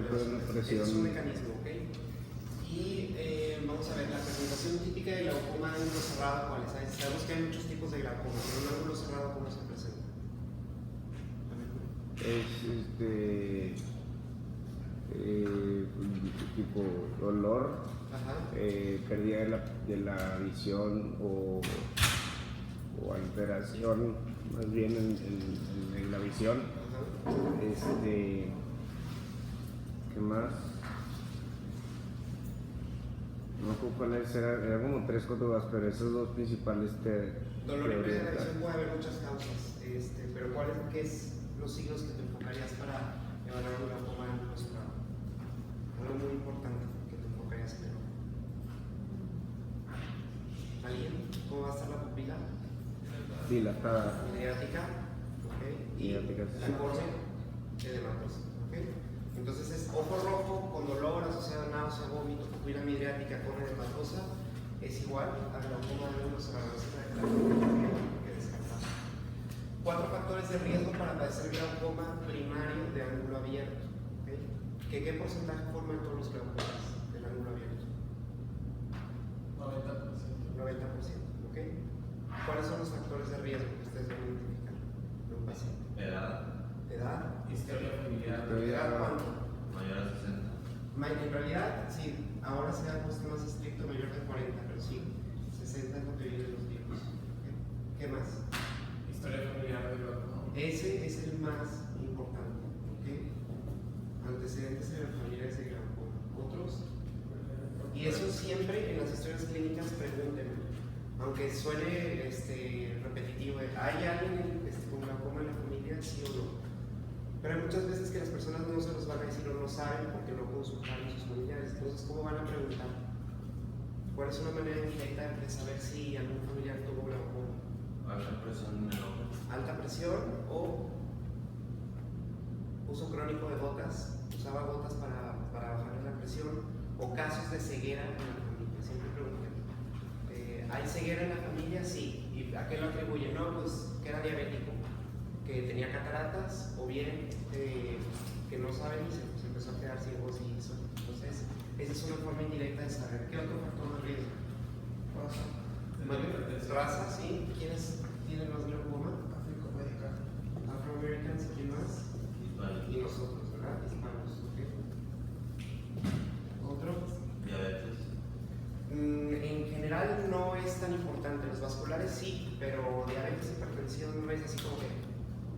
presión. Es un mecanismo, ¿ok? Y vamos a ver, la presentación típica de glaucoma de ángulo cerrado, ¿cuál es? Sabemos que hay muchos tipos de glaucoma, pero un ángulo cerrado, ¿cómo se presenta? Es tipo dolor, pérdida de la visión o alteración, más bien en la visión. ¿Qué más? No me acuerdo cuáles eran como 3 cotobas, pero esos dos principales dolor y pérdida de la visión puede haber muchas causas, pero ¿qué es los signos que te enfocarías para evaluar un glaucoma de ángulo cerrado? Algo muy importante que te enfocarías en el ojo. ¿Alguien? ¿Cómo va a estar la pupila? Dilatada. Mediática, ¿ok? Y la córnea edematosa, ¿ok? Entonces es ojo rojo con dolor asociado a náusea, vómito, pupila midriática con edematosa, es igual a glaucoma de ángulo cerrado. Que descartar. 4 factores de riesgo para padecer glaucoma primario de ángulo abierto. ¿Okay? ¿Qué porcentaje forman todos los glaucomas del ángulo abierto? 90%. 90%. ¿Ok? ¿Cuáles son los factores de riesgo que ustedes van a identificar de un paciente? Edad. Historia familiar. ¿Edad cuánto? Mayor a 60. En realidad, sí, ahora se ha puesto más estricto, mayor de 40, pero sí, 60 es lo que viene en los libros. ¿Okay? ¿Qué más? Historia familiar de glaucoma. Ese es el más importante. ¿Okay? Antecedentes familiares de glaucoma. ¿Otros? Y eso siempre en las historias clínicas pregunten, aunque suene repetitivo, ¿hay alguien con glaucoma en la familia? Sí o no. Pero hay muchas veces que las personas no se los van a decir o no saben porque no consultaron sus familiares. Entonces, ¿cómo van a preguntar? ¿Cuál es una manera directa de saber si algún familiar tuvo glaucoma? Alta presión en el ojo. Alta presión o uso crónico de gotas, usaba gotas para bajar la presión, o casos de ceguera en la familia. Siempre preguntan, ¿hay ceguera en la familia? Sí. ¿Y a qué lo atribuyen? No, pues que era diabético, que tenía cataratas, o bien que no saben y se empezó a quedar ciego y eso. Entonces, esa es una forma indirecta de saber. ¿Qué otro factor de riesgo? Raza, sí. ¿Quiénes tienen más glaucoma? Afroamericans, ¿quién más? Y nosotros, ¿verdad? Hispanos, ¿ok? ¿Otro? Diabetes. En general no es tan importante. Los vasculares sí, pero diabetes, hipertensión no es así como que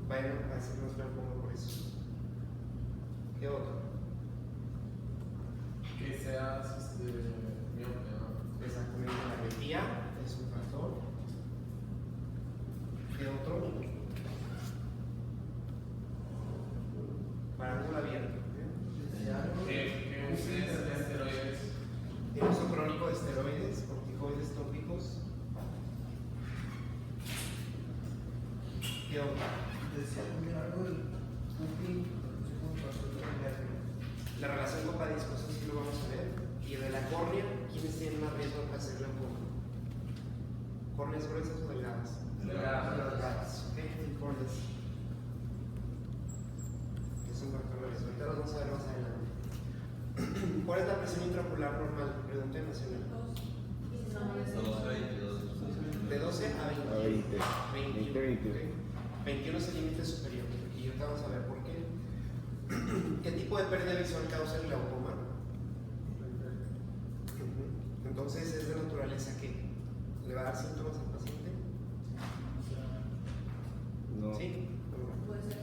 vayan a hacernos glaucoma por eso. ¿Qué otro? Que seas miope, ¿no? Exactamente, la miopía es un factor. ¿Qué otro? Para ángulo abierto. Que uses esteroides. El uso crónico de esteroides, corticoides tópicos. ¿Qué otro? Decía algo del pupi. La relación con padisco, eso sí lo vamos a ver. Y de la córnea, ¿quiénes tienen más riesgo de padecer glaucoma? ¿Córneas gruesas o delgadas? Delgadas. ¿Ok? Córneas. Es un factor de riesgo. Ahorita los vamos a ver más adelante. ¿Cuál es la presión intraocular normal? Pregunta nacional. 12, 22. De 12 a 20. 21. 21 es el límite superior. Y ahorita vamos a ver por qué. ¿Qué tipo de pérdida visual causa el glaucoma? Entonces, ¿es de naturaleza que le va a dar síntomas al paciente? No. ¿Sí? Puede ser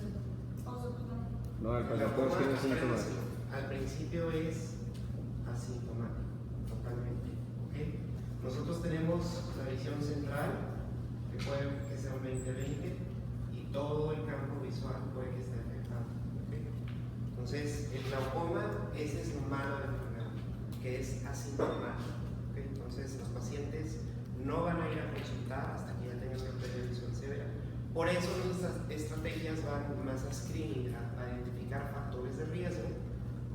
No, el paciente tiene síntomas. Al principio es asintomático, totalmente. ¿Okay? Nosotros tenemos la visión central, que puede que sea un 20-20, y todo el campo visual puede que esté afectado. ¿Okay? Entonces, el glaucoma, ese es lo malo del enfermedad, que es asintomático. ¿Okay? Entonces, los pacientes no van a ir a consultar hasta que ya tengan una pérdida visual severa. Por eso nuestras estrategias van más a screening, a identificar factores de riesgo.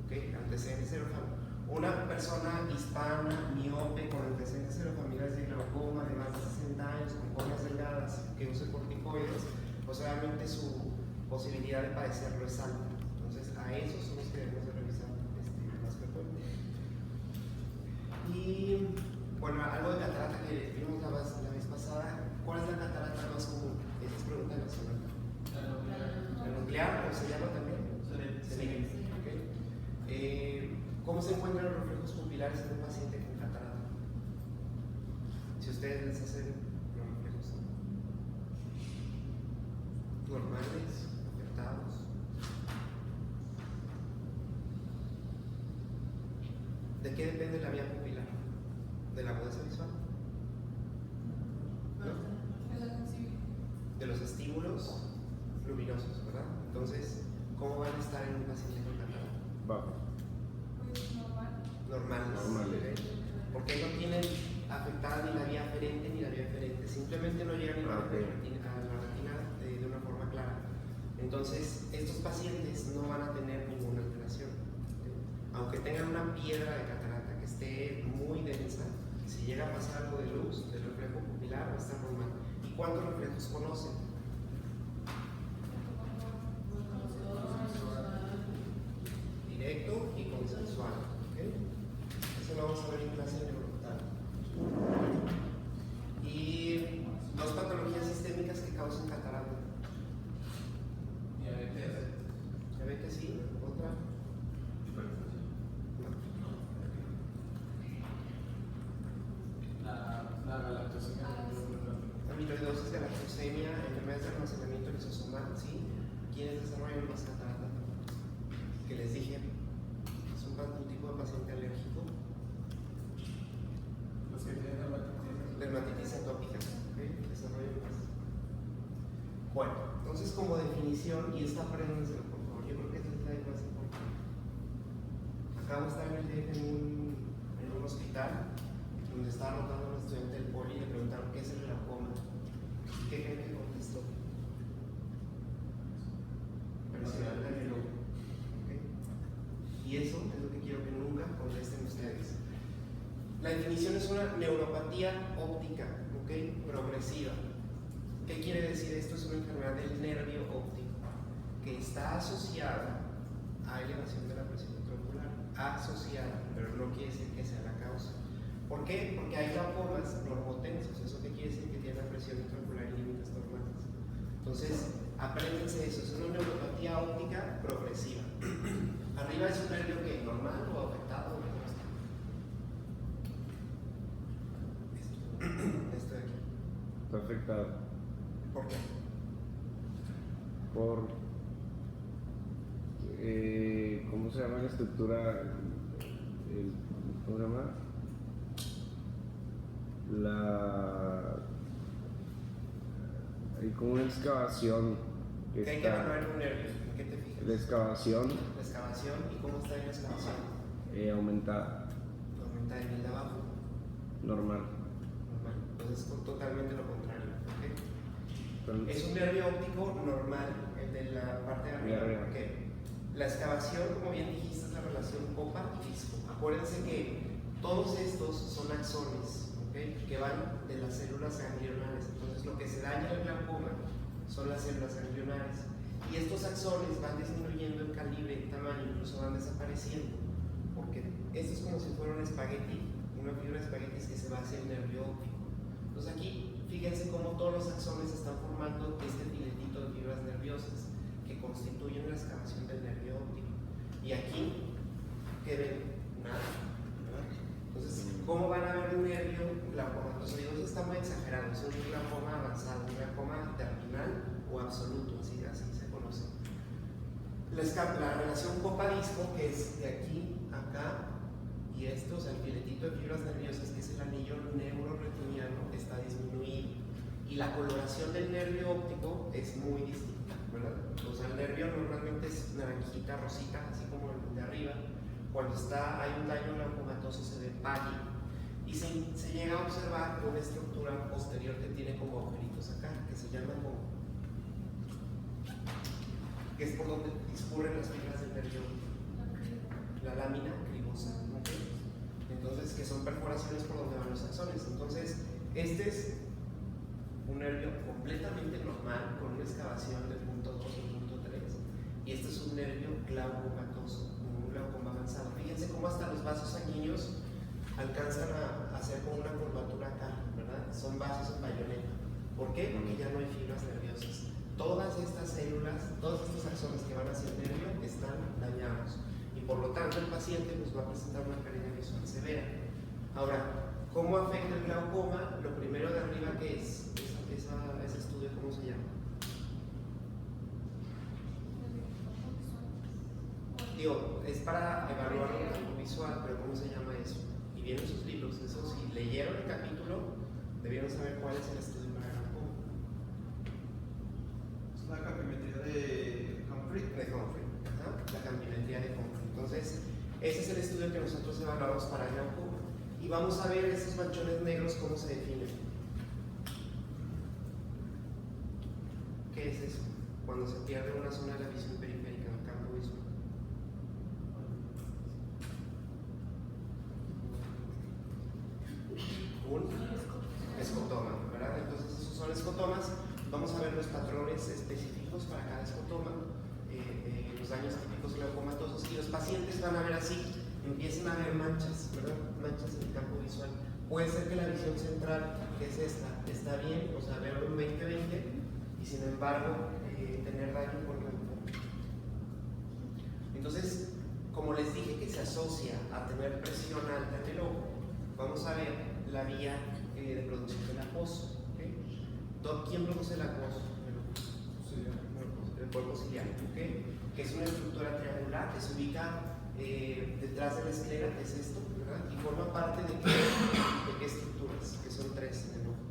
¿Okay? Antecedentes serofamiliares. Una persona hispana, miope, con antecedentes serofamiliares de glaucoma de más de 60 años, con córneas delgadas, que use corticoides, pues obviamente su posibilidad de padecerlo es alta. Entonces, a esos son los que debemos de revisar. Bueno, algo de catarata que vimos la vez pasada. ¿Cuál es la catarata más común? Esa es pregunta nacional. ¿La nuclear o se llama también? Ceguera. Okay. ¿Cómo se encuentran los reflejos pupilares en un paciente con catarata? Si ustedes les hacen los reflejos normales, afectados. ¿De qué depende la vía pupilar? ¿De la agudeza visual? ¿No? De los estímulos luminosos, ¿verdad? Entonces, ¿cómo van a estar en un paciente con catarata? Bajo. Normales. Normales. ¿Ok? Porque no tienen afectada ni la vía aferente ni la vía eferente, simplemente no llegan a la retina de una forma clara. Entonces, estos pacientes no van a tener ninguna alteración. ¿Ok? Aunque tengan una piedra de catarata que esté muy densa, si llega a pasar algo de luz, del reflejo pupilar va a estar normal. ¿Y cuántos reflejos conocen? Directo y consensual. ¿Okay? Eso lo vamos a ver en clase de neurotal. Y dos patologías sistémicas que causan catarata. Diabetes, sí. Otra. La galactosemia. Amiloidosis, galactosemia, enfermedades de almacenamiento lisosomal, ¿sí? ¿Quiénes desarrollan más catarata? Que les dije, es un tipo de paciente alérgico. Los que tienen Dermatitis atópica, ¿okay? Desarrollan más. Bueno, entonces como definición, y esta apréndenselo por favor, yo creo que esta es la más importante. Acabo de estar en el DF en un hospital donde estaba notando a un estudiante del poli y le preguntaron qué es el glaucoma. ¿Qué creen que contestó? Presión del ojo. ¿Okay? Y eso es lo que quiero que nunca contesten ustedes. La definición es una neuropatía óptica, ¿okay? Progresiva. ¿Qué quiere decir esto? Es una enfermedad del nervio óptico que está asociada a elevación de la presión intraocular. Asociada, pero no quiere decir que sea la causa. ¿Por qué? Porque hay glaucomas normotensos. ¿Eso qué quiere decir? Que tiene la presión intraocular en límites normales. Entonces, apréndense eso. Es una neuropatía óptica progresiva. Arriba es un nervio que normal o afectado. Esto de aquí. Está afectado. ¿Por qué? Por. ¿Cómo se llama la estructura? ¿Cómo se llama? Hay como una excavación que ¿Qué hay que está. evaluar en un nervio? ¿En qué te fijas? La excavación La excavación. ¿Y cómo está en la excavación? aumentada, Aumenta el de abajo. normal. Normal. Entonces es totalmente lo contrario. ¿Okay? Entonces, Es un nervio óptico normal, el de la parte de arriba. De arriba. ¿Okay? La excavación, como bien dijiste, es la relación copa y disco. Acuérdense que todos estos son axones, ¿okay? Que van de las células ganglionares. Entonces lo que se daña en el glaucoma son las células ganglionares. Y estos axones van disminuyendo en calibre, en tamaño, incluso van desapareciendo. Porque esto es como si fuera un espagueti, una fibra de espaguetis que se va hacia el nervio óptico. Entonces aquí, fíjense cómo todos los axones están formando este filetito de fibras nerviosas que constituyen la excavación del nervio óptico. Y aquí, ¿qué ven? Nada. ¿Verdad? Entonces, ¿cómo van a ver un nervio glaucoma? Los oídos están muy exagerados, es un glaucoma avanzado, un glaucoma terminal o absoluto, así se conoce. La relación copa-disco, que es de aquí a acá, y esto, o sea, el filetito de fibras nerviosas, que es el anillo neuroretiniano, está disminuido. Y la coloración del nervio óptico es muy distinta, ¿verdad? O sea, el nervio normalmente es naranjita, rosita, así como el de arriba. Cuando hay un daño glaucomatoso se ve pálido. Y se llega a observar una estructura posterior que tiene como agujeritos acá, que se llama como, que es por donde discurren las fibras del nervio óptico. La lámina cribosa, ¿okay? Entonces, que son perforaciones por donde van los axones. Entonces, este es un nervio completamente normal, con una excavación del punto 2 y punto 3, y este es un nervio glaucomatoso, un glaucoma avanzado. Fíjense cómo hasta los vasos sanguíneos alcanzan a hacer como una curvatura acá, ¿verdad? Son vasos en bayoneta. ¿Por qué? Porque ya no hay fibras nerviosas. Todas estas células, todos estos axones que van hacia el nervio están dañados. Y por lo tanto el paciente pues, va a presentar una pérdida visual severa. Ahora, ¿cómo afecta el glaucoma? Lo primero de arriba, ¿qué es? Ese estudio, ¿cómo se llama? Digo, es para evaluar el campo visual, pero ¿cómo se llama eso? Y vienen sus libros. Eso, si leyeron el capítulo, debieron saber cuál es el estudio para glaucoma. Es la campimetría de Humphrey. De Humphrey, ajá, la campimetría de Humphrey. Entonces, ese es el estudio que nosotros evaluamos para glaucoma. Y vamos a ver esos manchones negros cómo se definen. ¿Qué es eso? Cuando se pierde una zona de la visión periférica en el campo visual. Un escotoma, ¿verdad? Entonces esos son escotomas. Vamos a ver los patrones específicos para cada escotoma, los daños típicos glaucomatosos, y los pacientes van a ver así, empiezan a ver manchas, ¿verdad? Manchas en el campo visual. Puede ser que la visión central, que es esta, está bien, o sea, ver un 20-20, y sin embargo tener daño por glaucoma. Entonces, como les dije que se asocia a tener presión alta en el ojo, vamos a ver la vía de producción del acoso. ¿Okay? ¿Quién produce el acoso? El cuerpo ciliar, ¿okay? Que es una estructura triangular que se ubica detrás de la esclera, que es esto, ¿verdad? Y forma parte de qué estructuras, que son tres en el ojo.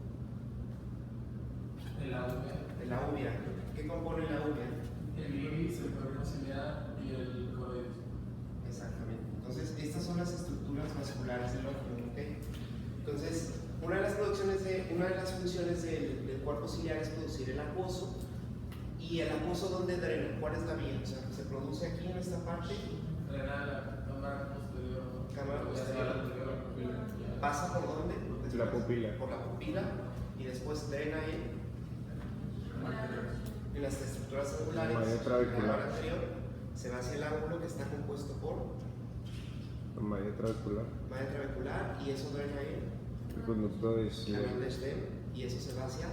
De la uvea. De la uvea. ¿Qué compone la uvea? El iris, el cuerpo ciliar y el coroides. Exactamente. Entonces, estas son las estructuras vasculares del ojo, ¿ok? Entonces, una de las funciones del cuerpo ciliar es producir el acoso. ¿Y el acoso dónde drena? ¿Cuál es la vía? O sea, se produce aquí en esta parte. Drena la cámara posterior. Cámara posterior. ¿Pasa por dónde? Después, la pupila. Por la pupila y después drena en las estructuras angulares. La malla trabecular. La cámara anterior se va hacia el ángulo que está compuesto por La malla trabecular. malla trabecular y eso drena en El conducto es canal de Stem y eso se va hacia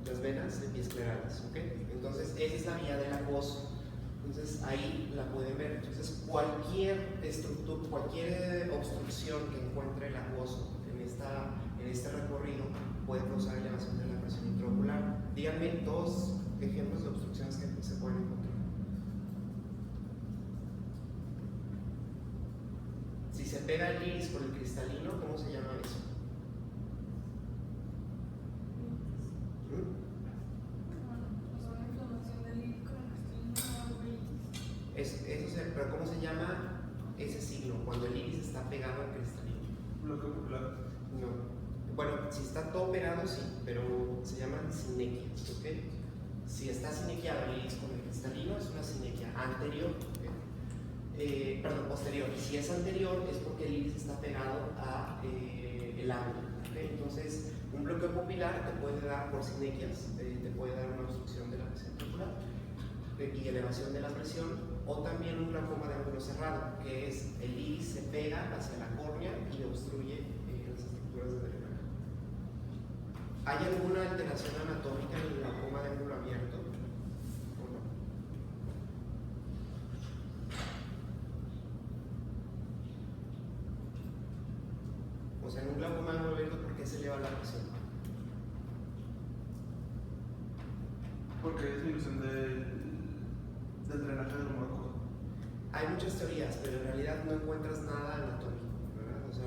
las venas epiesclerales, ¿ok? Entonces esa es la vía del acoso. Entonces ahí la pueden ver. Entonces cualquier estructura, cualquier obstrucción que encuentre el acoso en este recorrido puede causar elevación de la presión intraocular. Díganme dos ejemplos de obstrucciones que se pueden encontrar. Si se pega el iris con el cristalino, ¿cómo se llama eso? Pero ¿cómo se llama ese signo? Cuando el iris está pegado al cristalino. Bloque ocular. No. Bueno, si está todo pegado, sí, pero se llaman sinequias, ¿ok? Si está sinequiado el iris con el cristalino, es una sinequia anterior, ¿ok? Perdón, posterior. Si es anterior, es porque el iris está pegado a el ángulo, ¿ok? Entonces, un bloqueo pupilar te puede dar, por sinequias, te puede dar una obstrucción de la presión ocular y elevación de la presión, o también un glaucoma de ángulo cerrado, que es el iris se pega hacia la córnea y obstruye las estructuras de drenaje. ¿Hay alguna alteración anatómica en el glaucoma de ángulo abierto? ¿O no? O sea, en un glaucoma de ángulo abierto, ¿por qué se eleva la presión? Porque hay disminución del drenaje del humor. Hay muchas teorías, pero en realidad no encuentras nada anatómico, ¿verdad? O sea,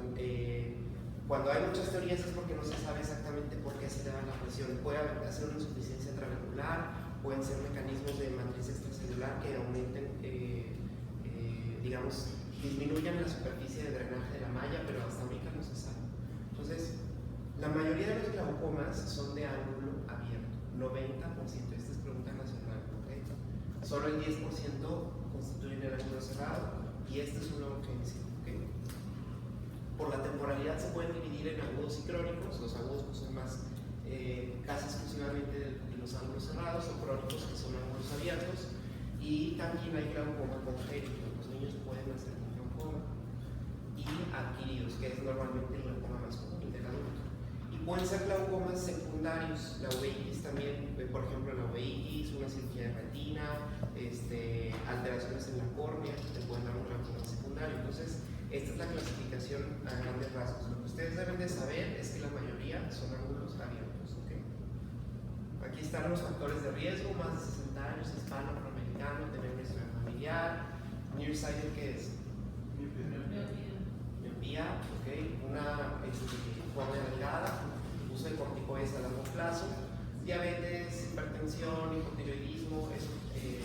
cuando hay muchas teorías es porque no se sabe exactamente por qué se eleva la presión. Puede hacer una insuficiencia trabecular, pueden ser mecanismos de matriz extracelular que aumenten, digamos, disminuyan la superficie de drenaje de la malla, pero hasta ahorita no se sabe. Entonces, la mayoría de los glaucomas son de ángulo abierto, 90%. Esta es pregunta nacional, ¿ok? Solo el 10% constituyen el ángulo cerrado y esta es una urgencia, ¿ok? Por la temporalidad se pueden dividir en agudos y crónicos. Los agudos pues, son más casi exclusivamente de los ángulos cerrados, o crónicos que son ángulos abiertos, y también hay glaucoma congénito. Los niños pueden nacer con glaucoma. que es normalmente el glaucoma más común, el del adulto. Y pueden ser glaucomas secundarios, la uveitis también, por ejemplo la uveitis, una cirugía de retina, alteraciones en la córnea, te pueden dar un glaucoma secundario. Entonces, esta es la clasificación a grandes rasgos. Lo que ustedes deben de saber es que la mayoría son ángulos abiertos. ¿Okay? Aquí están los factores de riesgo: más de 60 años, hispano, afroamericano, tener una historia familiar. Nearsighted, ¿qué es? Miopía, ¿okay? Una córnea delgada, uso de corticoides a largo plazo, diabetes, hipertensión, hipotiroidismo, eso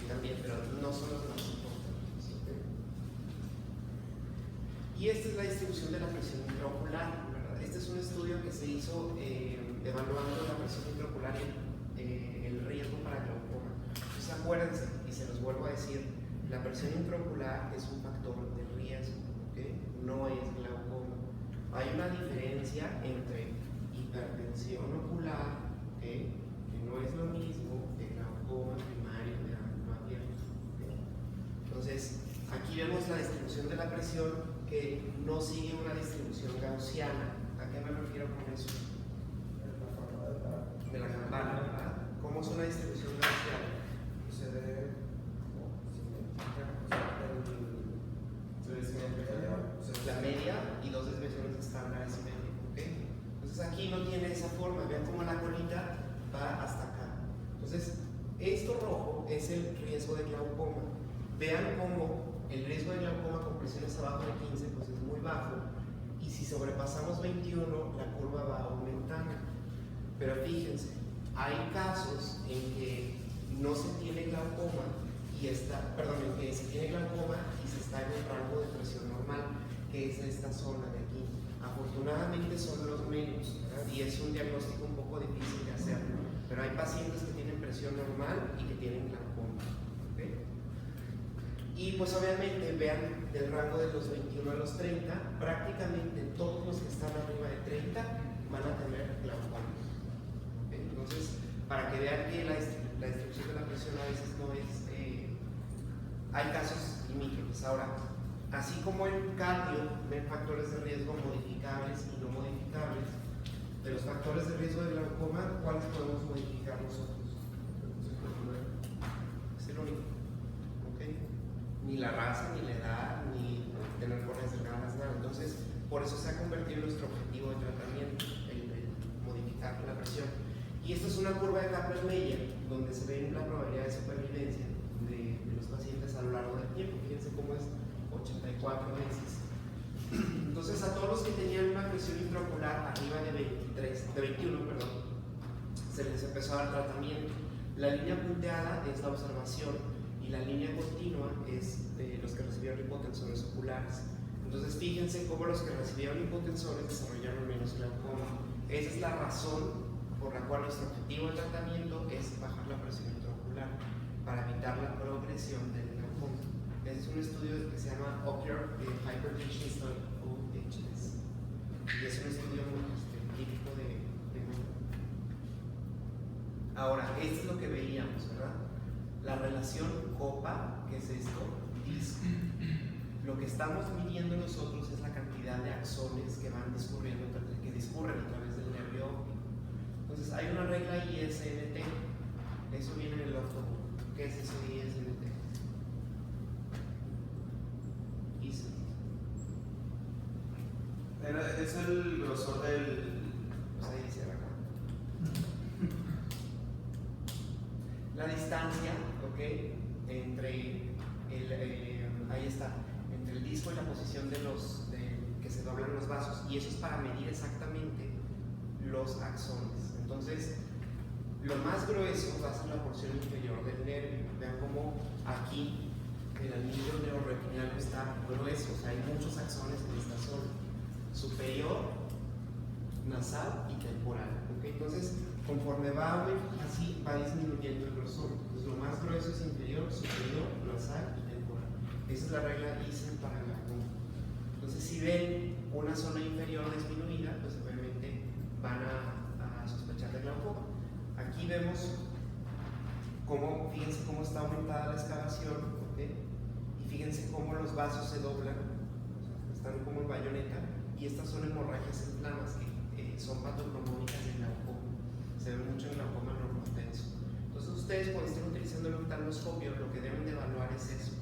también, pero no son los más importantes. ¿Okay? Y esta es la distribución de la presión intraocular, ¿verdad? Este es un estudio que se hizo evaluando la presión intraocular y el riesgo para glaucoma. Entonces acuérdense, y se los vuelvo a decir, la presión intraocular es un factor de riesgo, ¿okay? No es glaucoma. Hay una diferencia entre hipertensión ocular, ¿okay? Que no es lo mismo que glaucoma primario de ángulo abierto. ¿Okay? Entonces, aquí vemos la distribución de la presión que no sigue una distribución gaussiana. ¿A qué me refiero con eso? De la campana, ¿verdad? ¿Cómo es una distribución gaussiana? La media y dos desviaciones estándares y medio. ¿Okay? Entonces aquí no tiene esa forma. Vean cómo la colita va hasta acá. Entonces, esto rojo es el riesgo de glaucoma. Vean cómo el riesgo de glaucoma con presiones abajo de 15 pues es muy bajo, y si sobrepasamos 21 la curva va aumentando. Pero fíjense, hay casos en que no se tiene glaucoma y en que se tiene glaucoma y se está en un rango de presión normal, que es esta zona de aquí. Afortunadamente son los menos, ¿verdad? Y es un diagnóstico un poco difícil de hacer, pero hay pacientes que tienen presión normal y que tienen glaucoma. ¿Okay? Y pues obviamente vean, del rango de los 21 a los 30, prácticamente todos los que están arriba de 30 van a tener glaucoma. ¿Okay? Entonces, para que vean que la distribución de la presión a veces no es... hay casos limítrofes. Ahora, así como en cardio ven factores de riesgo modificables y no modificables, de los factores de riesgo de glaucoma, ¿cuáles podemos modificar nosotros? Es el único. ¿Okay? Ni la raza, ni la edad, ni tener córneas delgadas, nada. Entonces, por eso se ha convertido en nuestro objetivo de tratamiento, el modificar la presión. Y esta es una curva de Kaplan-Meier, donde se ve la probabilidad de supervivencia de los pacientes a lo largo del tiempo. Fíjense cómo es 84 veces. Entonces, a todos los que tenían una presión intraocular arriba de 21, se les empezó a dar tratamiento. La línea punteada es la observación y la línea continua es de los que recibieron hipotensores oculares. Entonces, fíjense cómo los que recibieron hipotensores desarrollaron menos glaucoma. Esa es la razón por la cual nuestro objetivo de tratamiento es bajar la presión intraocular para evitar la progresión del glaucoma. Este es un estudio que se llama Ocular Hypertension Study, OHS, y es un estudio muy típico de Ahora, esto es lo que veíamos, ¿verdad? La relación COPA, ¿qué es esto? Disco. Lo que estamos midiendo nosotros es la cantidad de axones que discurren a través del nervio óptico. Entonces, hay una regla ISNT, eso viene en el ortobook. ¿Qué es eso de ISNT? Es el grosor del... Pues ahí dice acá. La distancia, ¿ok? Entre ahí está, entre el disco y la posición que se doblan los vasos, y eso es para medir exactamente los axones. Entonces, lo más grueso va a ser la porción inferior del nervio. Vean cómo aquí el anillo neuroretidiano está grueso, o sea, hay muchos axones en esta zona superior, nasal y temporal. ¿Okay? Entonces, conforme va así, va disminuyendo el grosor. Entonces, lo más grueso es inferior, superior, nasal y temporal. Esa es la regla ISEN para el glaucoma. Entonces, si ven una zona inferior disminuida, pues obviamente van a sospechar de glaucoma. Aquí vemos cómo, fíjense cómo está aumentada la excavación, ¿okay? Y fíjense cómo los vasos se doblan, o sea, están como en bayoneta, y estas son hemorragias en flamas que son patognomónicas de glaucoma. Se ven mucho en glaucoma normotenso. Entonces ustedes cuando estén utilizando el oftalmoscopio lo que deben de evaluar es eso.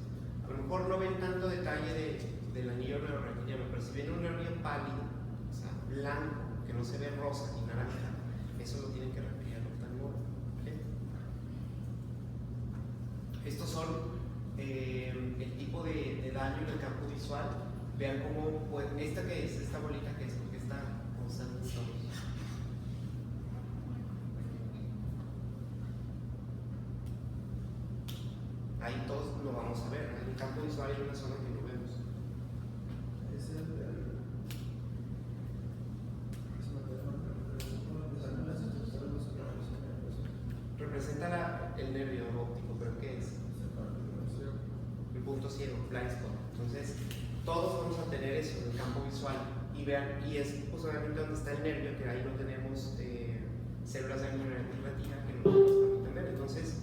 A lo mejor no ven tanto detalle del anillo neurorretiniano, pero si ven un nervio pálido, o sea, blanco, que no se ve rosa ni naranja, eso lo tienen que referir al oftalmólogo. ¿Okay? Estos son el tipo de daño en el campo visual. Vean cómo, pues, esta que es, esta bolita que es, porque está constante en todos. Ahí todos lo vamos a ver. En el campo visual hay una zona que no vemos. Es Representa el nervio óptico, pero ¿qué es? El punto ciego, blind spot. Entonces, todos vamos a tener eso en el campo visual. Y vean, y es pues, obviamente donde está el nervio, que ahí no tenemos células de retina que no nos permiten ver. Entonces,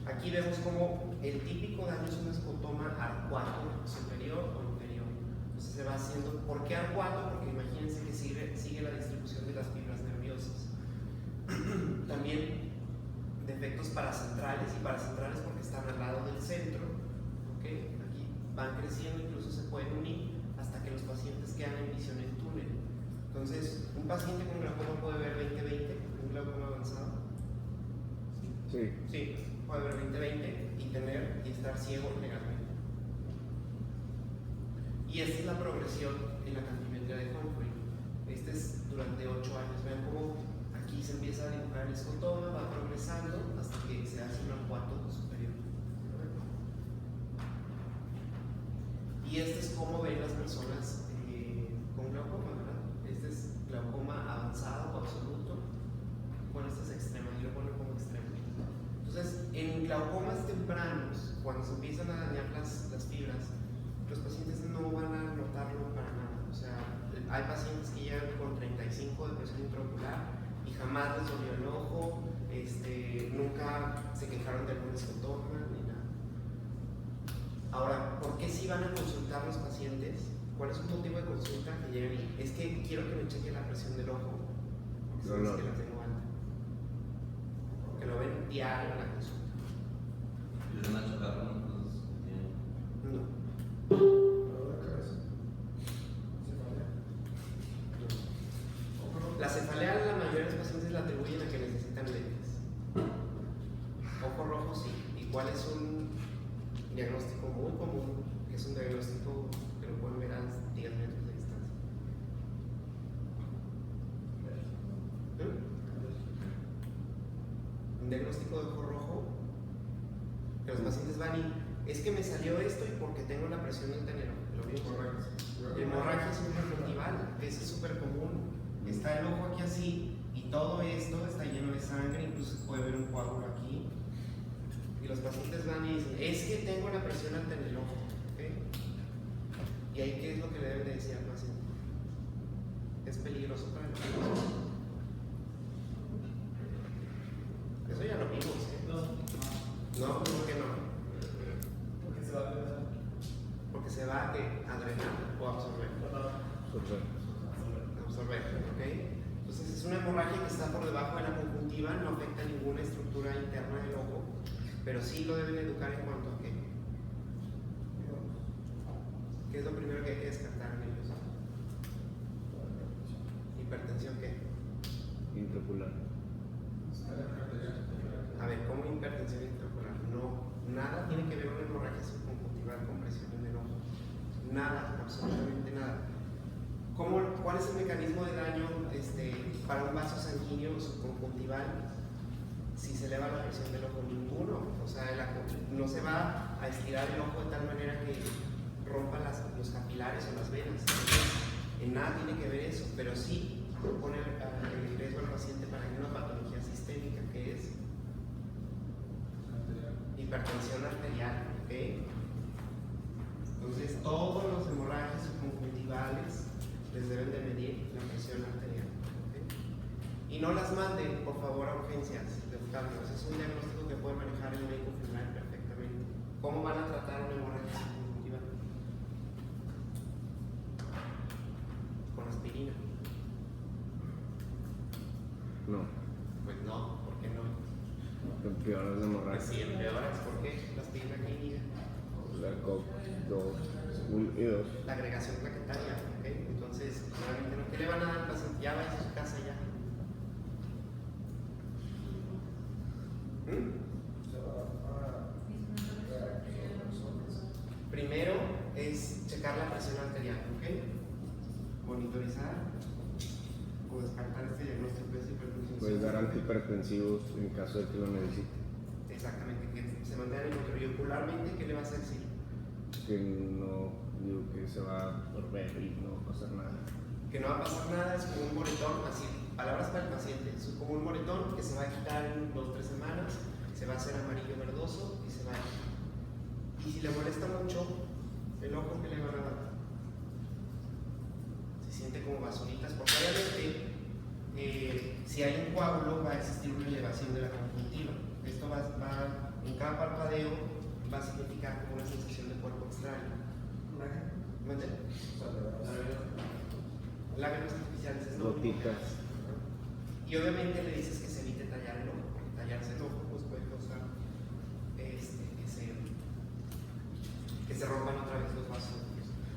aquí vemos como el típico daño es un escotoma arcuato superior o inferior. Entonces se va haciendo. ¿Por qué arcuato? Porque imagínense que sigue la distribución de las fibras nerviosas. También defectos paracentrales, y paracentrales porque están al lado del centro. ¿Okay? Aquí van creciendo, incluso se pueden unir hasta que los pacientes quedan en visión en túnel. Entonces, un paciente con glaucoma puede ver 20/20, un glaucoma avanzado. Sí. Sí, puede ver 20/20 y estar ciego legalmente. Y esta es la progresión en la cantimetría de Humphrey. Este es durante 8 años. Vean cómo aquí se empieza a dibujar el escotoma, va progresando hasta que se hace un arcuato superior. Y este es cómo ven las personas con glaucoma, ¿verdad? Este es glaucoma avanzado o absoluto. Bueno, este es extremo, yo lo pongo como extremo. Entonces, en glaucomas tempranos, cuando se empiezan a dañar las fibras, los pacientes no van a notarlo para nada. O sea, hay pacientes que llegan con 35 de presión intraocular y jamás les dolió el ojo, nunca se quejaron de algún escotoma ni nada. Ahora, ¿por qué sí van a consultar los pacientes? ¿Cuál es un motivo de consulta que lleguen y es que quiero que me cheque la presión del ojo? Porque sabes que la tengo alta. Que lo ven diario en la consulta. ¿Y van a chocar con los No. La cefalea, la mayoría de los pacientes la atribuyen a que necesitan lentes. Ojo rojo sí. ¿Y cuál es un diagnóstico muy común? Que es un diagnóstico que lo pueden ver a 10 metros de distancia. Un diagnóstico de ojo rojo, que los pacientes van y es que me salió esto y porque tengo la presión del tenero. Lo mismo. Hemorragia subconjuntival, eso es súper común. Está el ojo aquí así y todo esto está lleno de sangre, incluso se puede ver un coágulo aquí. Y los pacientes van y dicen, es que tengo la presión alta en el ojo. ¿Okay? Y ahí, ¿qué es lo que le deben de decir al paciente? Es peligroso para el ojo. Eso ya lo vimos, ¿eh? No, ¿por qué no? Porque se va a drenar. Porque se va a drenar o absorber. Absorber, ¿ok? Entonces es una hemorragia que está por debajo de la conjuntiva, no afecta ninguna estructura interna del ojo, pero sí lo deben educar en cuanto a qué. ¿Qué es lo primero que hay que descartar en ellos? ¿Hipertensión qué? Intraocular. A ver, ¿cómo hipertensión intraocular? No, nada tiene que ver una hemorragia subconjuntival con presión en el ojo. Nada, absolutamente nada. ¿Cuál es el mecanismo de daño para un vaso sanguíneo subconjuntival si se eleva la presión del ojo? Ninguno. O sea, no se va a estirar el ojo de tal manera que rompa los capilares o las venas. Entonces, en nada tiene que ver eso, pero sí pone en riesgo al paciente para una patología sistémica que es hipertensión arterial. ¿Okay? Entonces, todos los hemorragias subconjuntivales les deben de medir la presión arterial. ¿Okay? Y no las manden, por favor, a urgencias de oftalmos. Es un diagnóstico que puede manejar el médico general perfectamente. ¿Cómo van a tratar una hemorragia subconjuntival? Con aspirina. No, Pues no, ¿por qué no? empeoras de Pues hemorragia. sí, empeoras, ¿por qué? La aspirina clínica, La COP 2, 1 y 2. la agregación plaquetaria, ¿ok? Entonces, realmente no, ¿qué le van a dar al paciente? Ya vaya a su casa ya. Primero es checar la presión arterial, ¿ok? Monitorizar o descartar este diagnóstico de hipertensión. Puedes dar antihipertensivos en caso de que lo necesite. Exactamente, que se mantenga en control. Y ocularmente, ¿qué le vas a decir? Que no, digo que se va a volver y no va a pasar nada. Que no va a pasar nada, es como un moretón, así, palabras para el paciente, es como un moretón que se va a quitar en 2 o 3 semanas, se va a hacer amarillo verdoso y se va a ir. Y si le molesta mucho, el ojo que le van a dar, se siente como basuritas, porque obviamente si hay un coágulo va a existir una elevación de la conjuntiva. Esto va en cada parpadeo va a significar como una sensación de cuerpo extraño. ¿Mente? Lágrimas artificiales es lo mismo. Gotitas. Y obviamente le dices que se evite tallar el ojo, porque tallarse el ojo pues puede causar que se rompan otra vez los vasos.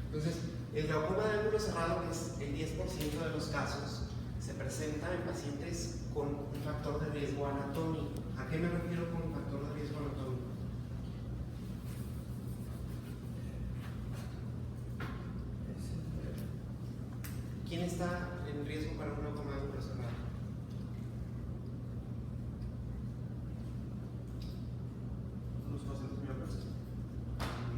Entonces, el glaucoma de ángulo cerrado, que es el 10% de los casos, se presenta en pacientes con un factor de riesgo anatómico. ¿A qué me refiero con un factor de riesgo anatómico? ¿Quién está en riesgo para un glaucoma de ángulo cerrado? Los pacientes miopes.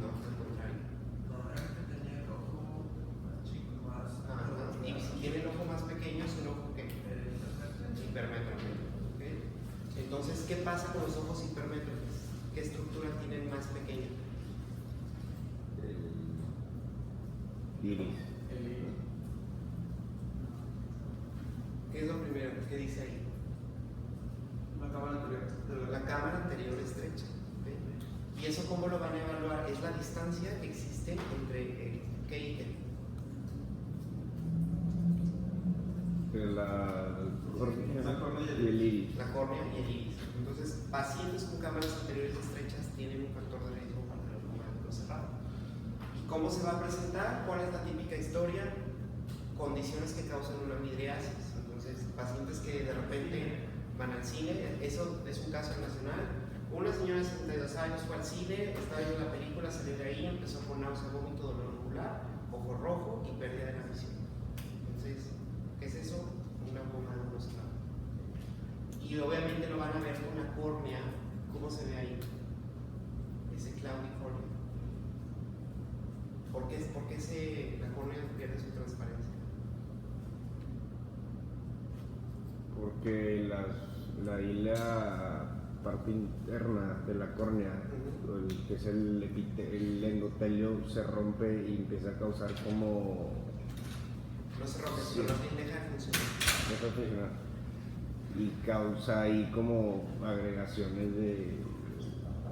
No, al contrario. No, era que tenía el ojo más chico, más. Ajá. Y si tiene el ojo más pequeño, es un ojo que hipermétrope. ¿Okay? Entonces, ¿qué pasa con los ojos hipermétropes? ¿Qué estructura tienen más pequeña? El iris. ¿Qué es lo primero? ¿Qué dice ahí? La cámara anterior. La cámara anterior estrecha. ¿Okay? ¿Y eso cómo lo van a evaluar? Es la distancia que existe entre ¿qué y qué? La córnea y el iris. La córnea y el iris. Entonces, pacientes con cámaras anteriores estrechas tienen un factor de riesgo para el glaucoma de ángulo cerrado. ¿Y cómo se va a presentar? ¿Cuál es la típica historia? Condiciones que causan una midriasis. Entonces, pacientes que de repente van al cine, eso es un caso nacional. Una señora de 72 años fue al cine, estaba viendo la película, salió de ahí, empezó con náusea, vómito, dolor ocular, ojo rojo y pérdida de la visión. Entonces, ¿qué es eso? Un glaucoma de ángulo cerrado. Y obviamente lo van a ver con la córnea. ¿Cómo se ve ahí? Ese claudicornea. ¿Por qué la córnea pierde su transparencia? Porque la parte interna de la córnea, que es el endotelio, se rompe y empieza a causar como... No se rompe, Sí. pero no deja de funcionar. deja de funcionar. Y causa ahí como agregaciones de...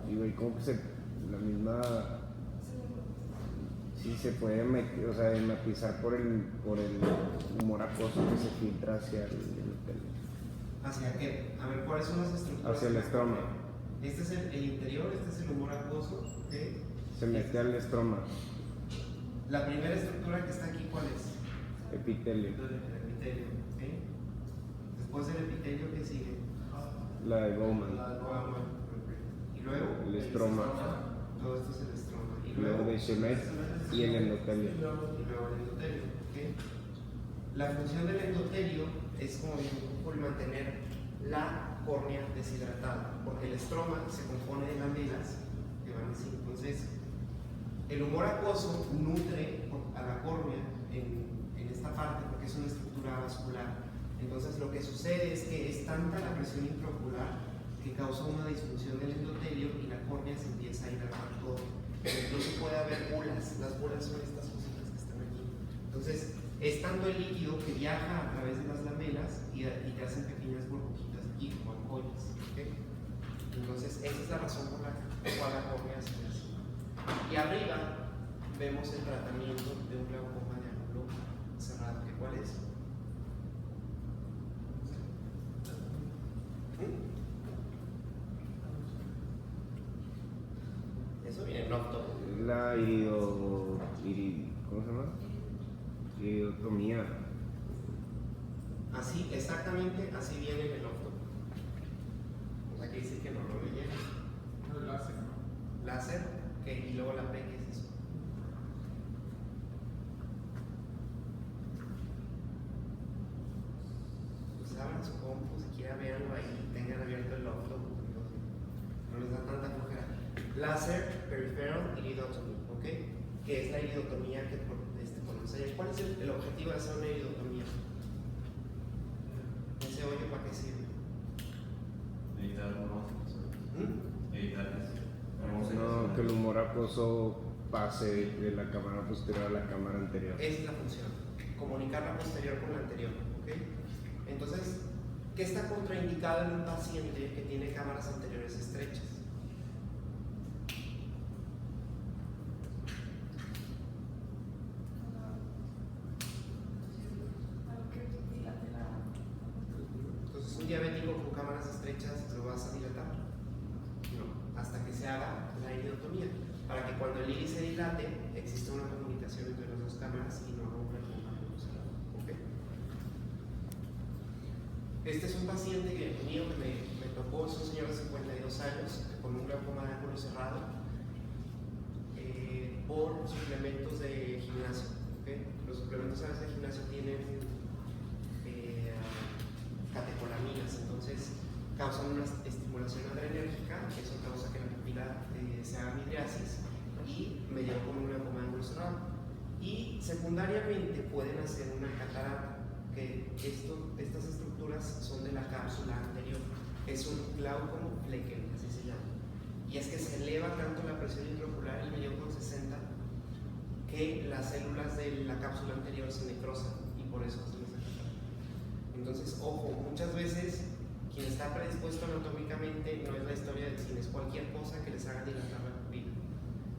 Digo, y como que la misma... Sí, se puede hematizar por el humor acuoso que se filtra hacia el endotelio. ¿Hacia qué? A ver, ¿cuáles son las estructuras? Hacia el estroma. Este es el interior, este es el humor acuoso. ¿Okay? Se mete al estroma, La primera estructura que está aquí, ¿cuál es? epitelio. El epitelio. ¿Okay? Después del epitelio, ¿qué sigue? La de Bowman. Y luego El estroma. Todo esto es el estroma. Y Luego de Shemet y el endotelio. Y luego el endotelio. ¿Okay? La función del endotelio es como el mantener la córnea deshidratada, porque el estroma se compone de lamelas que van así. Entonces, el humor acuoso nutre a la córnea en esta parte porque es una estructura vascular. Entonces, lo que sucede es que es tanta la presión intraocular que causa una disfunción del endotelio y la córnea se empieza a hidratar todo. Incluso puede haber bulas. Las bulas son estas cositas que están aquí. Entonces, es tanto el líquido que viaja a través de las lamelas y te hacen pequeñas burbujitas aquí, como ampollas. ¿Okay? Entonces, esa es la razón por la cual la córnea se ve así. Y arriba vemos el tratamiento de un glaucoma de ángulo cerrado. ¿Cuál es? llama ¿cómo se llama? Iridotomía. Así, exactamente, así viene en el óptimo. O sea, que dice que no lo rellena. No, el láser, ¿no? Láser, y luego la P, ¿qué es eso? Pues abran su compu, si quieren verlo ahí, tengan abierto el óptimo. No les da tanta flojera. Láser peripheral iridotomy, ¿ok? Que es la iridotomía que ponemos allá. ¿Cuál es el objetivo de hacer una iridotomía? ¿Ese hoyo para qué sirve? Evitar No, que el humor acuoso pase de la cámara posterior a la cámara anterior. Esa es la función, comunicar la posterior con la anterior, ¿ok? Entonces, ¿qué está contraindicado en un paciente que tiene cámaras anteriores estrechas? Entonces, un diabético con cámaras estrechas lo vas a dilatar. No, hasta que se haga la iridotomía, para que cuando el iris se dilate exista una comunicación entre las dos cámaras y no rompa el contacto cerrado. ¿Okay? Este es un paciente mío que me tocó, es un señor de 52 años con un glaucoma de ángulo cerrado por suplementos de gimnasio. ¿Okay? Los suplementos a veces de gimnasio tienen catecolaminas, entonces causan una estimulación adrenérgica, eso causa que la pupila se haga midriasis y me llevo con un glaucoma de ángulo cerrado. Y secundariamente pueden hacer una catarata, que estas estructuras son de la cápsula anterior, es un glaucoma flecken, así se llama. Y es que se eleva tanto la presión intraocular, el medio con 60, que las células de la cápsula anterior se necrosan y por eso hacen esa catarata. Entonces, ojo, muchas veces quien está predispuesto anatómicamente no es la historia del cine, es cualquier cosa que les haga dilatar la pupila.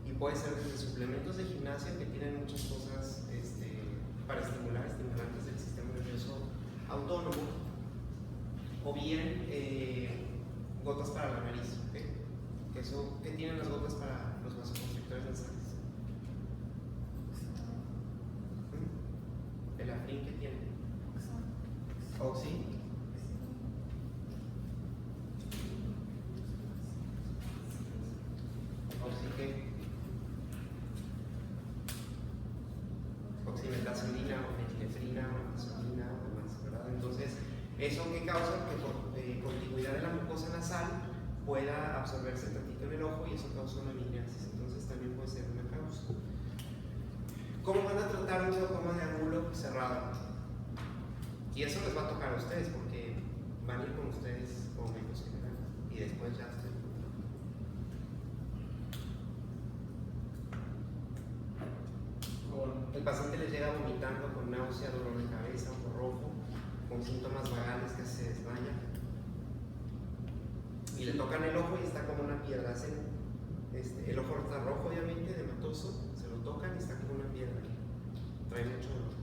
Y puede ser desde suplementos de gimnasio que tienen muchas cosas para estimulantes del sistema nervioso autónomo, o bien gotas para la nariz. ¿Okay? ¿Qué tienen las gotas para los vasoconstrictores nasales? El afrin que tiene. Oxi. Oximetazolina o metilefrina o ampicilina o demás, ¿verdad? Entonces, eso que causa que por contigüidad de la mucosa nasal pueda absorberse tantito en el ojo y eso causa una midriasis, entonces también puede ser una causa. ¿Cómo van a tratar un glaucoma de ángulo cerrado? Y eso les va a tocar a ustedes porque van a ir con ustedes como médicos generales y después ya ustedes. El paciente les llega vomitando con náusea, dolor de cabeza, ojo rojo, con síntomas vagales que se desmaya. Y le tocan el ojo y está como una piedra. El ojo está rojo, obviamente, hematoso, se lo tocan y está como una piedra. Trae mucho dolor.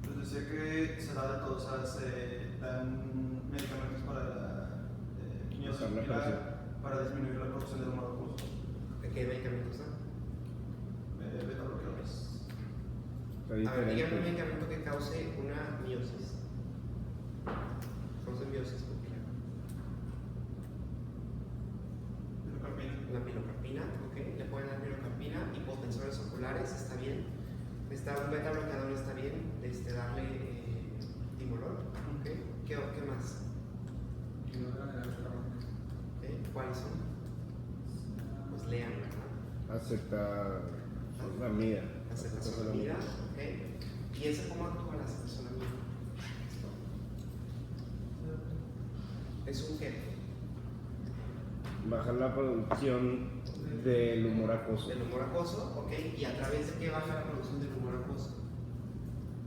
Pues decía que se da de todo, o sea, se dan medicamentos para la quimioterapia para disminuir la producción del humor acuoso. ¿De qué medicamentos dan? Beta bloqueadores. A ver, dígame un medicamento que cause una miosis. Cause miosis pupilar. La pilocarpina, ok. Le pueden dar pilocarpina, hipotensores oculares, está bien. Un beta bloqueador está bien. Darle timolol, ok. ¿Qué más? Okay. ¿Cuáles son? Pues lean, ¿verdad? Acetazolamida, ok. ¿Y ese cómo actúa la acetazolamida? ¿Es un qué? Bajar la producción del humor acuoso. Del humor acuoso, ok. ¿Y a través de qué baja la producción del humor acuoso?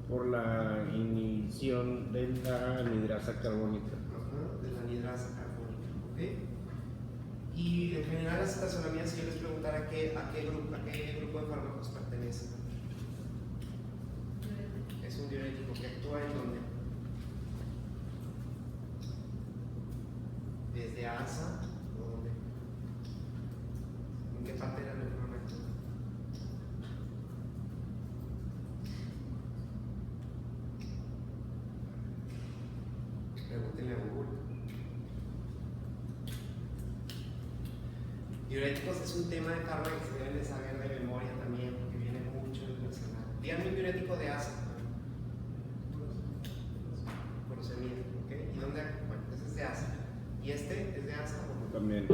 Por la inhibición de la anidrasa carbónica. De la anidrasa carbónica, ok. Y en general la acetazolamida, si yo les preguntara a qué grupo de fármacos pertenece. Es un diurético que actúa en dónde? Desde ASA o dónde? ¿En qué parte? Diuréticos es un tema de carga que se deben de saber de memoria también, porque viene mucho relacionado. Díganme un diurético de asa. Furosemida, ¿ok? ¿Y dónde? Bueno, ese es de asa. ¿Y este es de asa o no? También.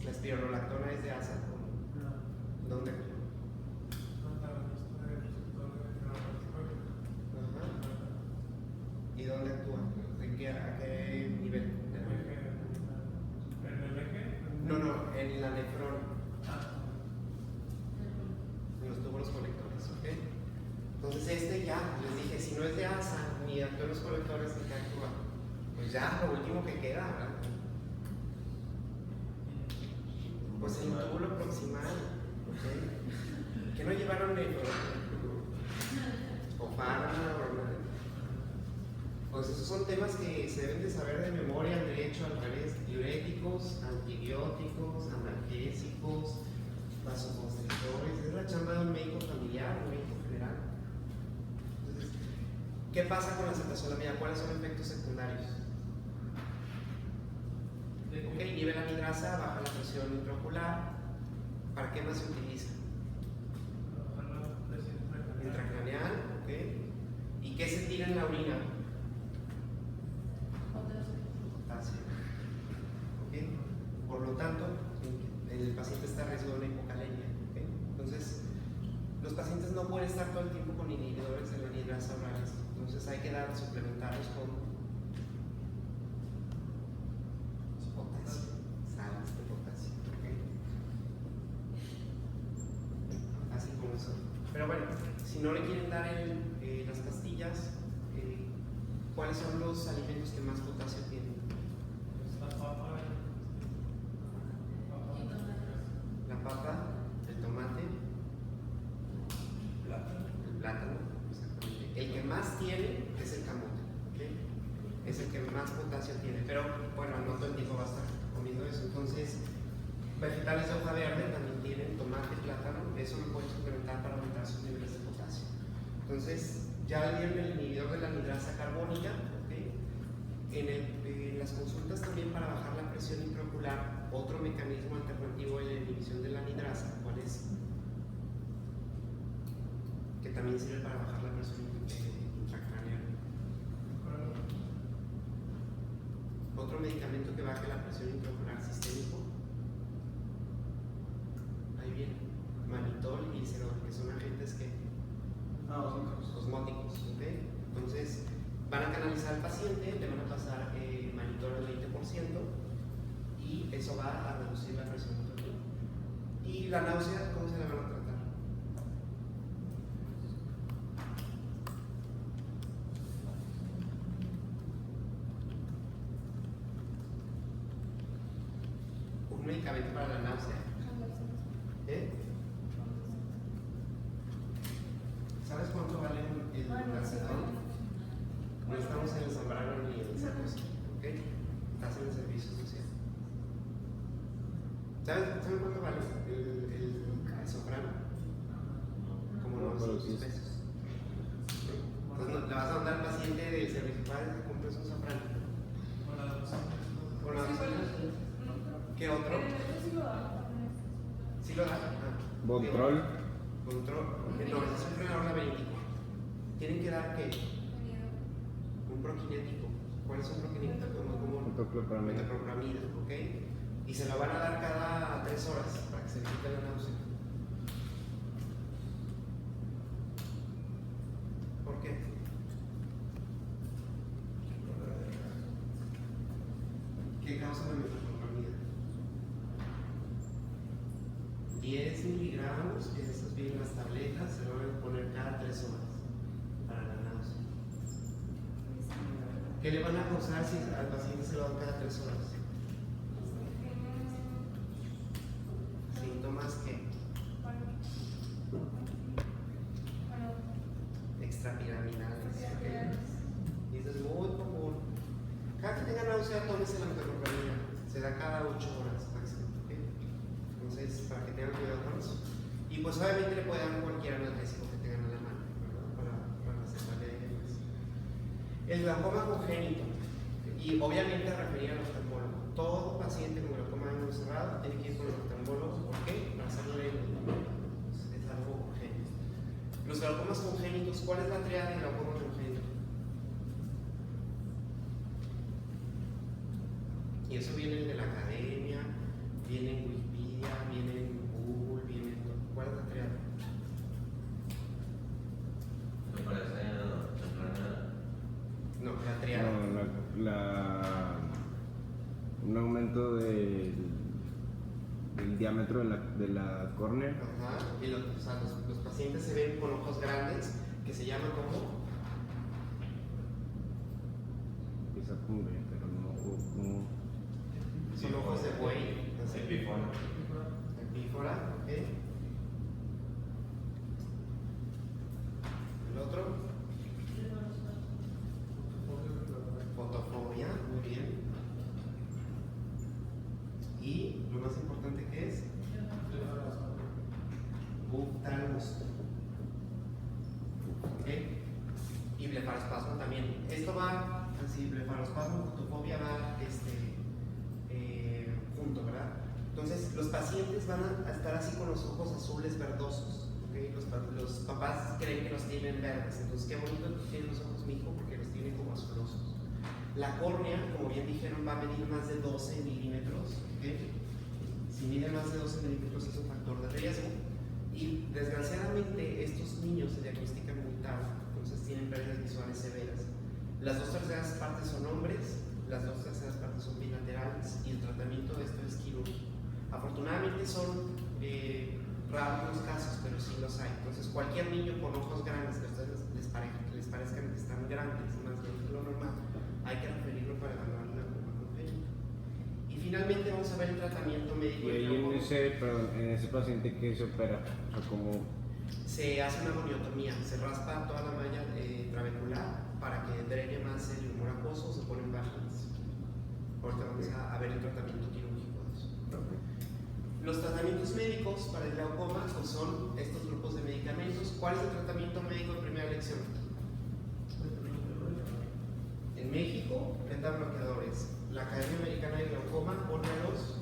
La espironolactona es de asa o no? ¿Dónde? Ajá. ¿Y dónde actúa? ¿A qué nivel? No, en la nefrona. En los túbulos colectores, ¿ok? Entonces este ya, les dije, si no es de asa, ni actúa en los colectores, ni que actúa. Pues ya, lo último que queda, ¿verdad? Pues el túbulo proximal, ¿ok? Que no llevaron nefrona o fármaco o nada. Pues esos son temas que se deben de saber de memoria, al derecho, al revés, diuréticos, antibióticos, analgésicos, vasoconstrictores, es la chamba de un médico familiar, un médico general. Entonces, ¿qué pasa con la cetazolamida? ¿Cuáles son los efectos secundarios? Ok, nivel anidrasa, baja la presión intraocular. ¿Para qué más se utiliza? Intracraneal, ok. ¿Y qué se tira en la orina? Potasio. ¿Ok? Por lo tanto, el paciente está en riesgo de una hipocalemia. ¿Ok? Entonces, los pacientes no pueden estar todo el tiempo con inhibidores de la anidrasa orales. Entonces, hay que suplementarlos con potasio, sales de potasio. ¿Ok? Así como eso. Pero bueno, si no le quieren dar las pastillas, ¿cuáles son los alimentos que más potasio tienen? La papa, el tomate, el plátano, exactamente. El que más tiene es el camote, ¿okay? Es el que más potasio tiene, pero bueno, no todo el tiempo va a estar comiendo eso. Entonces, vegetales de hoja verde también tienen tomate, plátano, eso lo pueden suplementar para aumentar sus niveles de potasio. Entonces, ya le dieron el inhibidor de la anidrasa carbónica, ¿okay? En las consultas también para bajar la presión intraocular, otro mecanismo alternativo de la inhibición de la anidrasa, ¿cuál es? Que también sirve para bajar la presión intracraneal. Otro medicamento que baje la presión intraocular sistémico. Ahí viene, manitol y glicerol, que son agentes que osmóticos, ¿ok? Entonces van a canalizar al paciente, le van a pasar manitol al 20% y eso va a reducir la presión intraocular. ¿Y la náusea, cómo se la van a tratar? Un medicamento para la náusea. ¿Sabes cuánto vale el Lacetón? No estamos en el Zambrano ni en el San José, ¿ok? Estás en el servicio social. ¿Sabes cuánto vale el Soprano? Como 900 pesos. Entonces le vas a mandar al paciente del servicio para que compres un Soprano. Con la ¿qué otro? ¿Sí lo da? Bontrol. Control. No, ese es un frenador laberíntico. ¿Tienen que dar qué? Un prokinético. ¿Cuál es un prokinético? Metoclopramida. Metoclopramida, ¿ok? Y se lo van a dar cada 3 horas para que se quite la náusea. ¿Por qué? ¿Qué causa la metoclopramida? 10 miligramos, que estas vienen las tabletas, se lo van a poner cada 3 horas para la náusea. ¿Qué le van a causar si al paciente se lo dan cada 3 horas? ¿Síntomas qué? Extrapiramidales. ¿Okay? Y eso es muy común. Cada que tenga náusea, tómese la metoclopramida. Se da cada 8 horas máximo. ¿Okay? Entonces, para que tengan cuidado con eso. Y pues obviamente le pueden dar cualquier analgésico que tengan a la mano, ¿verdad? Para la cefalea y demás. El glaucoma congénito, y obviamente referir al oftalmólogo. Todo paciente con glaucoma de ángulo cerrado tiene que ir con el oftalmólogo. ¿Por qué? Para hacerle es algo congénito. Los glaucomas congénitos, ¿cuál es la triada de glaucoma congénito? Y eso viene de la academia, viene en Wikipedia, viene en Google, viene en... ¿Cuál es la triada? Me parece No, la triada. No, un aumento del diámetro de la córnea. Ajá. Y o sea, los pacientes se ven con ojos grandes, que se llaman como... Empieza con B, pero no. Son ojos de buey. Así. Epífora. Epífora, ¿ok? El otro, fotofobia, muy bien. Y lo más importante que es, buftalmos. ¿Ok? Y blefarospasmo también. Esto va así, blefarospasmo, fotofobia va junto, ¿verdad? Entonces, los pacientes van a estar así con los ojos azules verdosos. ¿Okay? Los papás creen que los tienen verdes. Entonces, qué bonito que tienen los ojos, mi hijo, porque los tienen como azulosos. La córnea, como bien dijeron, va a medir más de 12 milímetros. ¿Okay? Si mide más de 12 milímetros es un factor de riesgo. Y desgraciadamente, estos niños se diagnostican muy tarde. Entonces, tienen pérdidas visuales severas. Las 2/3 partes son hombres. Las 2/3 partes son bilaterales y el tratamiento de esto es quirúrgico. Afortunadamente son raros los casos, pero sí los hay. Entonces, cualquier niño con ojos grandes que a ustedes les parezcan que están grandes, más de lo normal, hay que referirlo para evaluar una glaucoma congénita. Y finalmente vamos a ver el tratamiento médico. Y ahí en ese paciente que se opera, o sea, como se hace una goniotomía, se raspa toda la malla trabecular para que drene más el humor acuoso, se ponen vaginas. Ahorita vamos a ver el tratamiento quirúrgico de eso. Los tratamientos médicos para el glaucoma pues son estos grupos de medicamentos. ¿Cuál es el tratamiento médico de primera elección? En México, beta bloqueadores. La Academia Americana de Glaucoma pone a los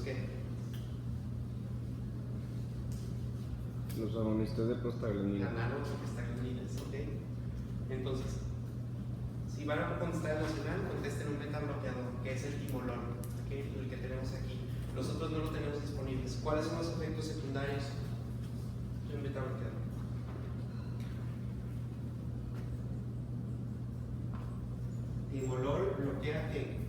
¿qué? los agonistas de prostaglandina. Análogos de prostaglandinas, ¿ok? Entonces, si van a contestar el nacional, contesten un beta bloqueador, que es el timolol, ¿okay? El que tenemos aquí. Nosotros no lo tenemos disponibles. ¿Cuáles son los efectos secundarios de un beta bloqueador? Timolol bloquea ¿qué?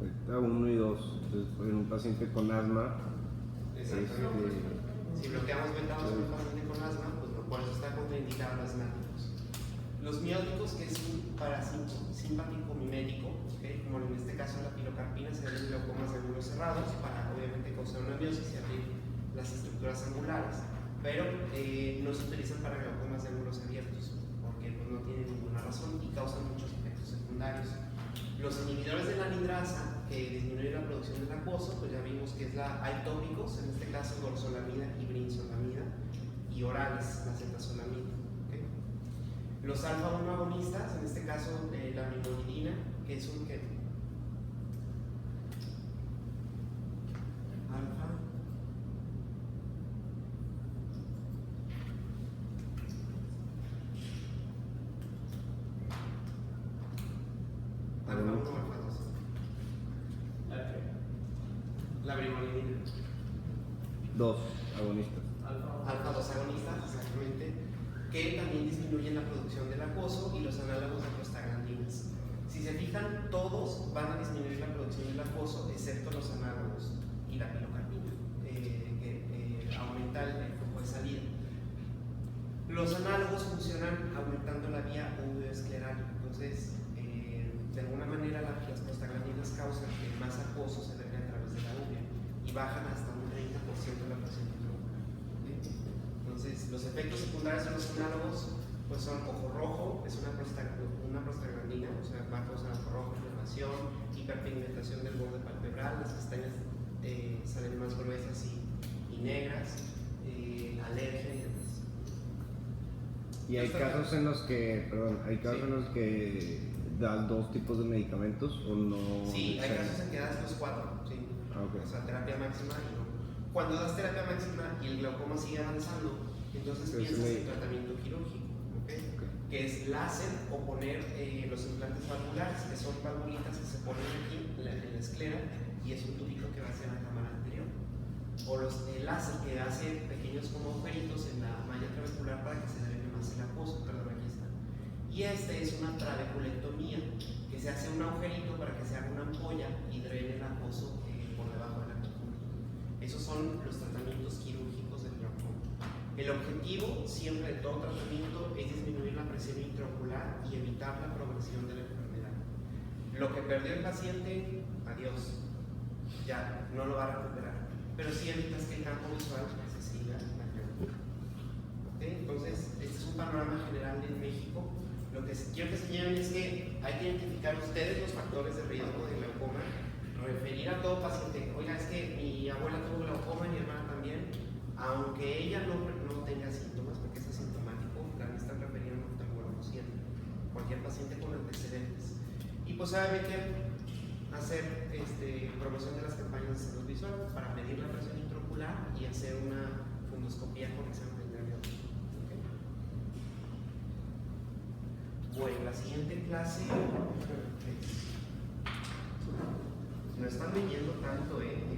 Beta 1 y 2. Entonces, en un paciente con asma, Exactamente. Si bloqueamos beta 2 en un paciente con asma, pues por eso está contraindicado los asmáticos. Los mióticos, que es un parasimpático mimético, ¿okay? Como en este caso la pilocarpina, se ven glaucomas de ángulos cerrados para obviamente causar una miosis y abrir las estructuras angulares, pero no se utilizan para glaucomas de ángulos abiertos porque pues, no tienen ninguna razón y causan muchos efectos secundarios. Los inhibidores de la anidrasa, que disminuyen la producción del acuoso, pues ya vimos que hay tópicos, en este caso dorzolamida y brinzolamida, y orales, la cetazolamida. ¿Okay? Los alfa-1 agonistas, en este caso la brimonidina, que es un ¿qué? Alfa. Alfa-1 o alfa-2. La brimonidina. 2 agonistas. Alfa-2 agonistas, exactamente, que también disminuyen la producción del acuoso y los análogos de prostaglandinas. Si se fijan, todos van a disminuir la producción del acuoso, excepto los análogos y la pilocarpina, que aumenta el flujo de salida. Los análogos funcionan aumentando la vía uveoescleral, entonces, de alguna manera, las prostaglandinas causan que más acuoso se drene a través de la uvea y bajan hasta un 30% de la presión intraocular. Entonces, los efectos secundarios de los análogos pues son ojo rojo, es una prostaglandina, o sea, va a causar ojo rojo, inflamación, hiperpigmentación del borde palpebral, las pestañas salen más gruesas y negras, alergia y demás. Y hay casos en los que, das 2 tipos de medicamentos o no. Sí, hay casos en que das los 4, sí. Ah, ok. O sea, terapia máxima y no. Cuando das terapia máxima y el glaucoma sigue avanzando, entonces Pero piensas sí. en tratamiento quirúrgico, ¿ok? Ok. Que es láser o poner los implantes valvulares, que son valvulitas que se ponen aquí en la esclera y es un tubito que va hacia la cámara anterior. O los láser que hace pequeños como agujeritos en la malla trabecular para que se drene más el aposo, perdón, aquí está. Y este es una trabeculectomía, que se hace un agujerito para que se haga una ampolla y drene el aposo por debajo de la columna. Esos son los tratamientos quirúrgicos del glaucoma. El objetivo siempre de todo tratamiento es disminuir la presión intraocular y evitar la progresión de la enfermedad. Lo que perdió el paciente, adiós, ya no lo va a recuperar, pero sí evitas que el campo visual se siga dañando. ¿Okay? Entonces, este es un panorama general en México. Lo que quiero que se lleven es que hay que identificar ustedes los factores de riesgo de glaucoma, referir a todo paciente, oiga, es que mi abuela tuvo glaucoma y mi hermana también, aunque ella no tenga síntomas, porque es asintomático, la están refiriendo a oftalmólogo siempre, cualquier paciente con antecedentes. Y pues obviamente hacer promoción de las campañas de salud visual para medir la presión intraocular y hacer una fundoscopía con examen de nervio. ¿Okay? Bueno, la siguiente clase no están leyendo tanto, digo,